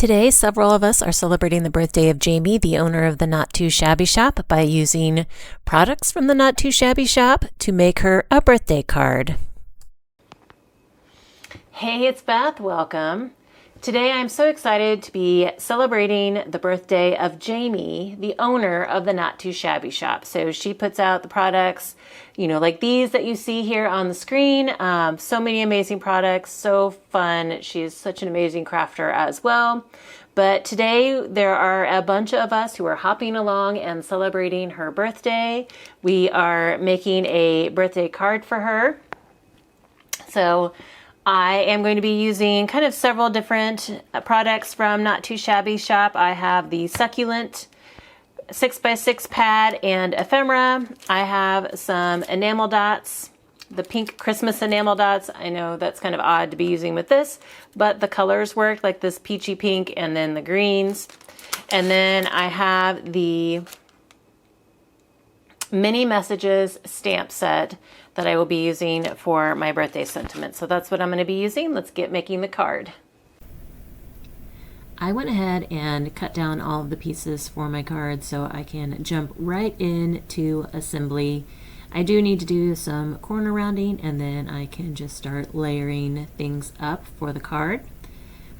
Today, several of us are celebrating the birthday of Jamie, the owner of the Not Too Shabby shop, by using products from the Not Too Shabby shop to make her a birthday card. Hey, it's Beth. Welcome. Today, I'm so excited to be celebrating the birthday of Jamie, the owner of the Not Too Shabby shop. So she puts out the products, like these that you see here on the screen. So many amazing products, so fun. She's such an amazing crafter as well. But today, there are a bunch of us who are hopping along and celebrating her birthday. We are making a birthday card for her. So I am going to be using kind of several different products from Not Too Shabby shop. I have the Suc-Cute-lent 6x6 pad and ephemera. I have some enamel dots, the pink Christmas enamel dots. I know that's kind of odd to be using with this, but the colors work, like this peachy pink and then the greens. And then I have the mini messages stamp set that I will be using for my birthday sentiment. So that's what I'm going to be using. Let's get making the card. I went ahead and cut down all of the pieces for my card so I can jump right into assembly. I do need to do some corner rounding and then I can just start layering things up for the card.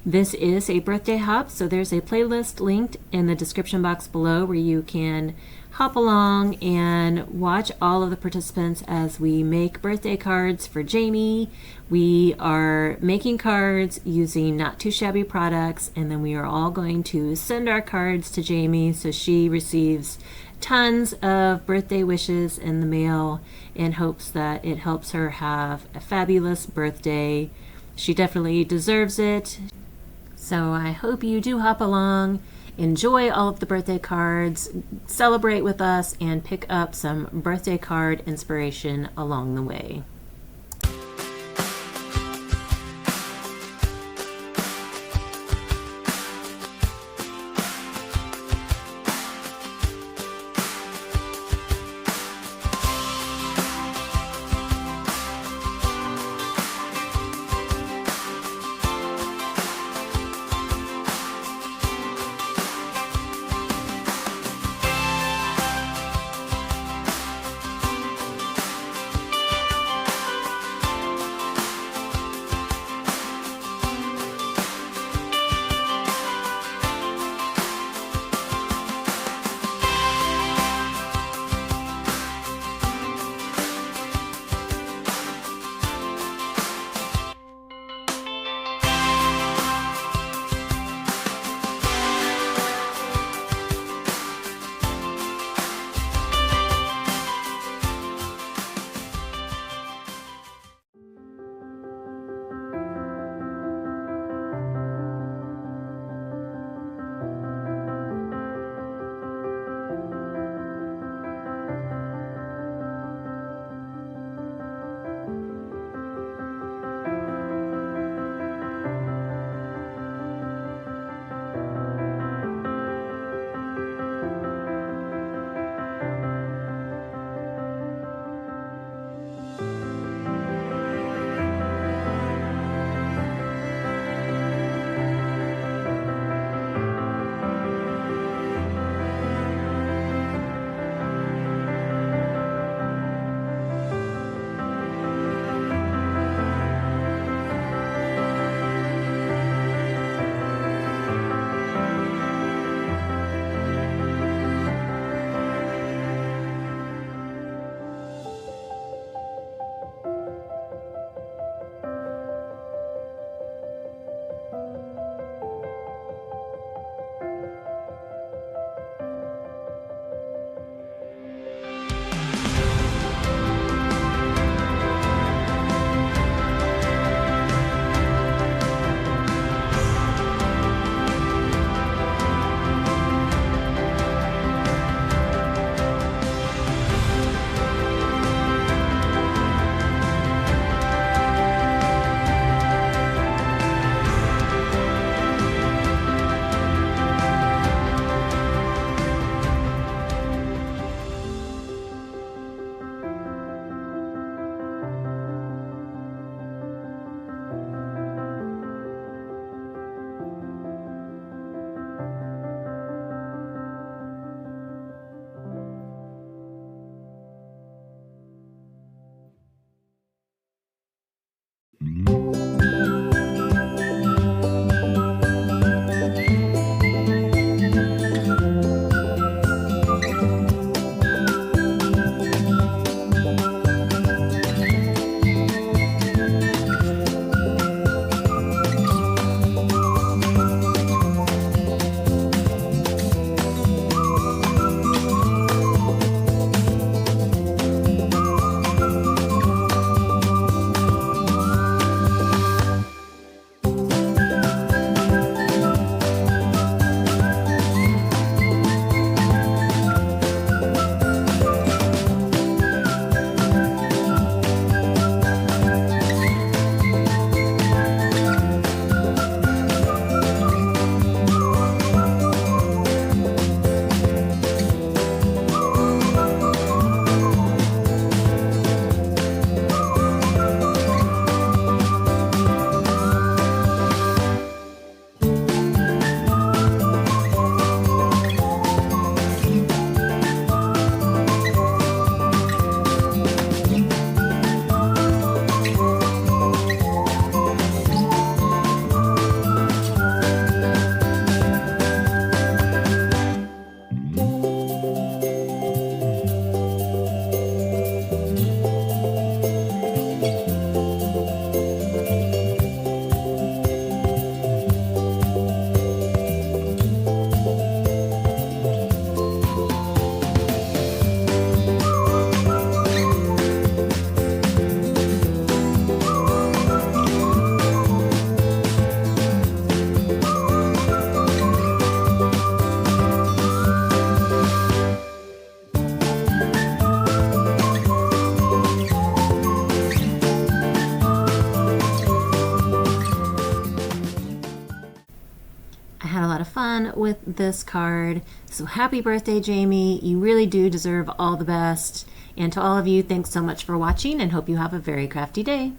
This is a birthday hop, so there's a playlist linked in the description box below where you can hop along and watch all of the participants as we make birthday cards for Jamie. We are making cards using Not Too Shabby products, and then we are all going to send our cards to Jamie so she receives tons of birthday wishes in the mail in hopes that it helps her have a fabulous birthday. She definitely deserves it. So I hope you do hop along, enjoy all of the birthday cards, celebrate with us, and pick up some birthday card inspiration along the way. I had a lot of fun with this card. So happy birthday, Jamie. You really do deserve all the best. And to all of you, thanks so much for watching and hope you have a very crafty day.